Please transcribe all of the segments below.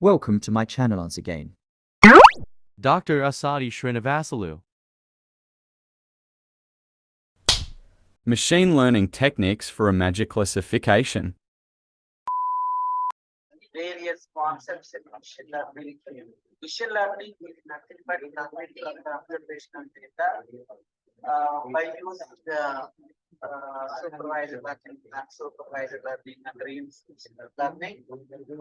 Welcome to my channel once again. Dr. Asadi Srinivasulu. Machine learning techniques for image classification. Various concepts in machine learning. Machine learning is nothing but learning from the observational data by using the supervised learning, unsupervised learning, and reinforcement learning.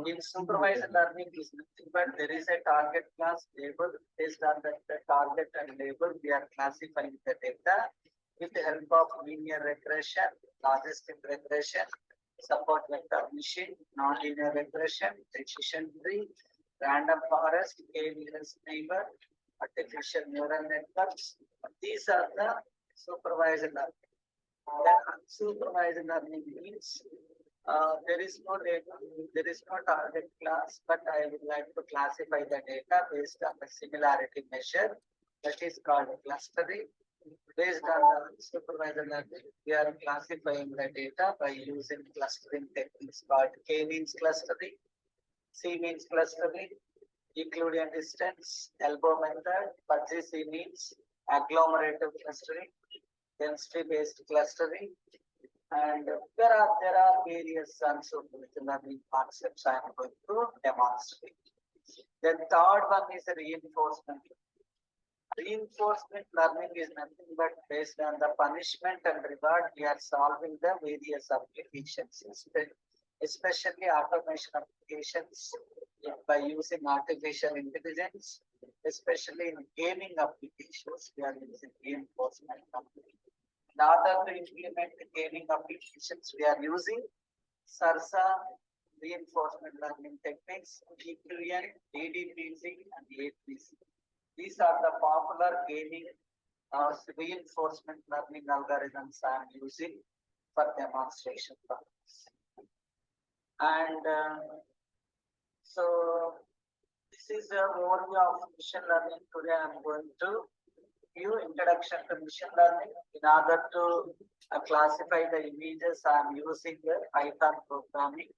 In supervised learning is nothing but there is a target class label. Based on the target and label, we are classifying the data with the help of linear regression, logistic regression, support vector machine, nonlinear regression, decision tree, random forest, k-nearest neighbor, artificial neural networks. These are the supervised learning. Then unsupervised learning means there is no data, there is no target class, but I would like to classify the data based on the similarity measure that is called clustering. Based on the supervised learning, we are classifying the data by using clustering techniques called k-means clustering, c-means clustering, Euclidean distance, elbow method, fuzzy c-means, agglomerative clustering, density-based clustering, and there are various unsupervised learning concepts I am going to demonstrate. The third one is reinforcement. Reinforcement learning is nothing but based on the punishment and reward. We are solving the various applications, especially automation applications by using artificial intelligence, especially in gaming applications. We are using reinforcement learning. In order to implement the gaming applications, we are using SARSA reinforcement learning techniques, Euclidean, DDPG, and APC. These are the popular gaming reinforcement learning algorithms I am using for demonstration purposes. And so this is an overview of machine learning. Today I am going to give introduction to machine learning. In order to classify the images, I am using the Python programming.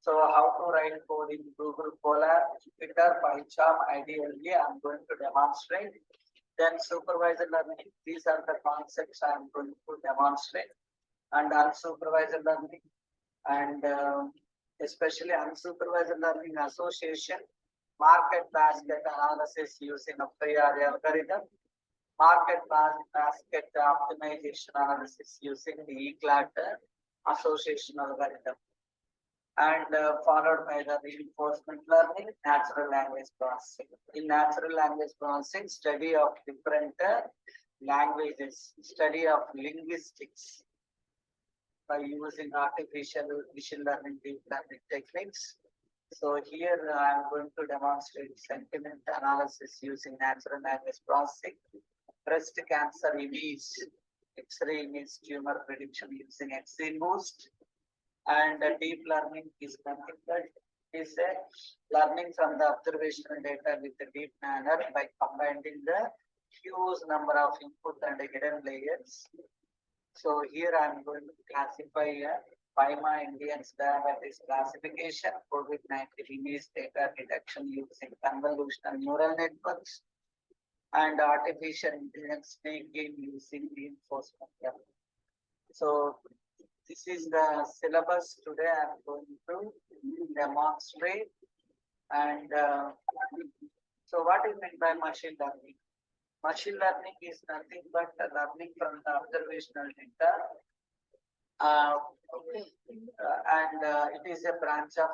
So how to write code in Google Colab, Jupyter, PyCharm, ideally I am going to demonstrate. Then supervised learning, these are the concepts I am going to demonstrate. And unsupervised learning, and especially unsupervised learning association, market basket analysis using a priori algorithm, market basket optimization analysis using the Euclidean association algorithm, and followed by the reinforcement learning, natural language processing. In natural language processing, study of different languages, study of linguistics by using artificial machine learning, deep learning techniques. So here I am going to demonstrate sentiment analysis using natural language processing, breast cancer image, X-ray image tumor prediction using XGBoost. And deep learning is nothing but is learning from the observational data with a deep manner by combining the huge number of input and hidden layers. So here I am going to classify PIMA Indians diabetes classification, COVID-19 image data detection using convolutional neural networks, and artificial intelligence snake-game using reinforcement learning. So this is the syllabus today I am going to demonstrate. And so what is meant by machine learning? Machine learning is nothing but learning from the observational data. And it is a branch of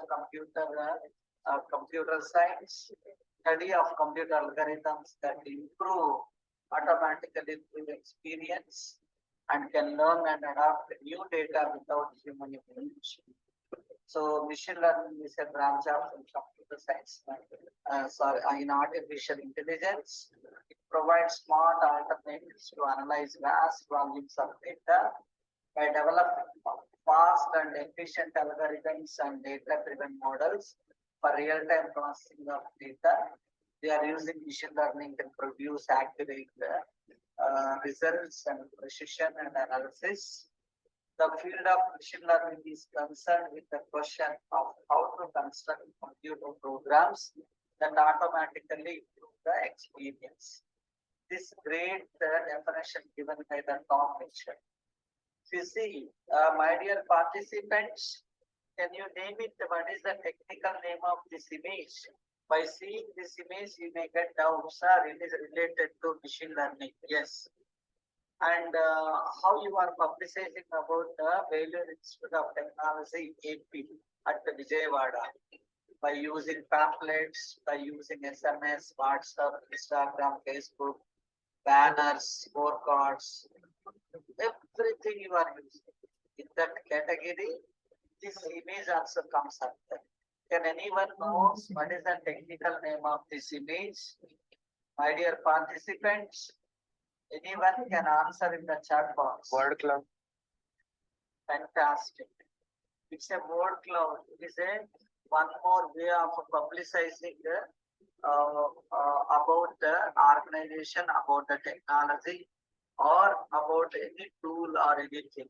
computer science, study of computer algorithms that improve automatically through experience and can learn and adapt new data without human intervention. So machine learning is a branch of computer science. In artificial intelligence, it provides smart alternatives to analyze vast volumes of data by developing fast and efficient algorithms and data-driven models for real-time processing of data. They are using machine learning to produce accurate results and precision and analysis. The field of machine learning is concerned with the question of how to construct computer programs that automatically improve the experience. This great definition given by the Tom Mitchell. You see, my dear participants, can you name it? What is the technical name of this image? By seeing this image, you may get doubts, sir. It is related to machine learning. Yes. And how you are publicizing about the Vellore Institute of Technology AP at Vijayawada by using pamphlets, by using SMS, WhatsApp, Instagram, Facebook, banners, scorecards, everything you are using. In that category, this image also comes up there. Can anyone know what is the technical name of this image? My dear participants, anyone can answer in the chat box. Word cloud. Fantastic. It's a word cloud. It is a one more way of publicizing about the organization, about the technology, or about any tool or anything.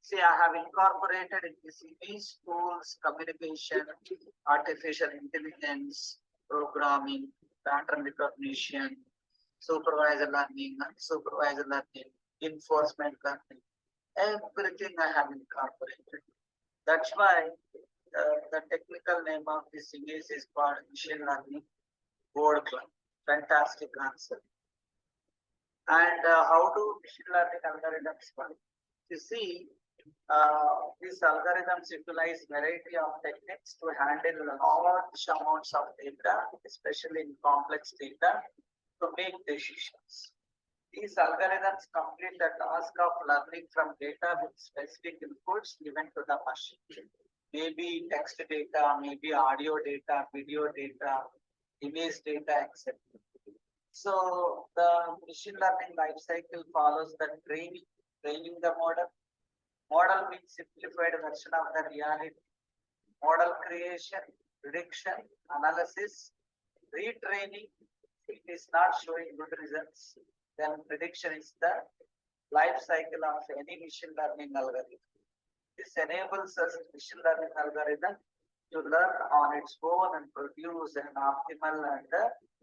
See, I have incorporated in this image tools, communication, artificial intelligence, programming, pattern recognition, supervised learning, unsupervised learning, enforcement learning, everything I have incorporated. That's why the technical name of this image is called machine learning word cloud. Fantastic answer. And how do machine learning algorithms work? You see, these algorithms utilize variety of techniques to handle large amounts of data, especially in complex data, to make decisions. These algorithms complete the task of learning from data with specific inputs given to the machine. Maybe text data, maybe audio data, video data, image data, etc. So the machine learning life cycle follows the training the model. Model means simplified version of the reality. Model creation, prediction, analysis, retraining. It is not showing good results. Then prediction is the life cycle of any machine learning algorithm. This enables us machine learning algorithm to learn on its own and produce an optimal and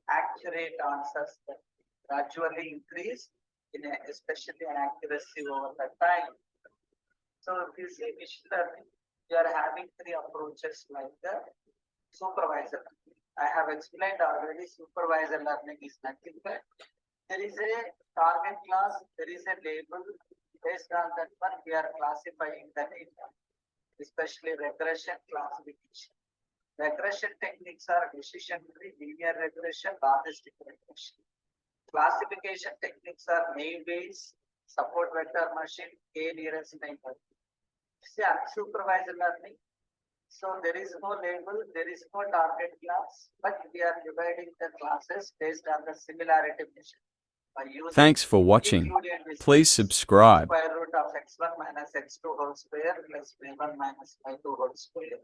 accurate answers that gradually increase in especially an accuracy over the time. So if you see machine learning, you are having three approaches like the supervised learning. I have explained already. Supervised learning is nothing but there is a target class, there is a label. Based on that one, we are classifying the data, especially regression classification. Regression techniques are decision tree, linear regression, logistic regression. Classification techniques are naive-Bayes, support vector machine, k-nearest neighbor. See, unsupervised learning. So there is no label, there is no target class, but we are dividing the classes based on the similarity measure. Thanks for watching. Please subscribe. Square root of x1 minus x2 whole square plus y1 minus y2 whole square.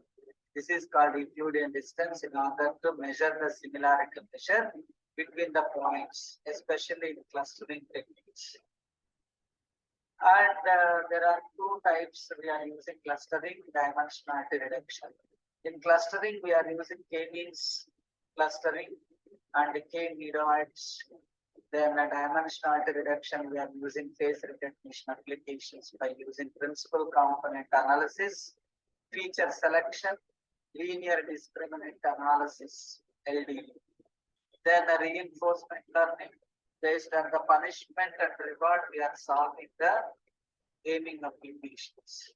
This is called Euclidean distance in order to measure the similarity measure between the points, especially in clustering techniques. And there are two types we are using clustering, dimensionality reduction. In clustering, we are using k-means clustering and k-medoids. Then a dimensionality reduction, we are using face recognition applications by using principal component analysis, feature selection, linear discriminant analysis, LDA. Then a reinforcement learning. Based on the punishment and reward, we are solving the gaming applications.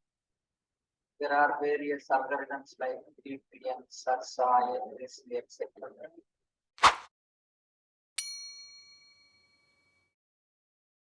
There are various algorithms like DDPG, SARSA, etc.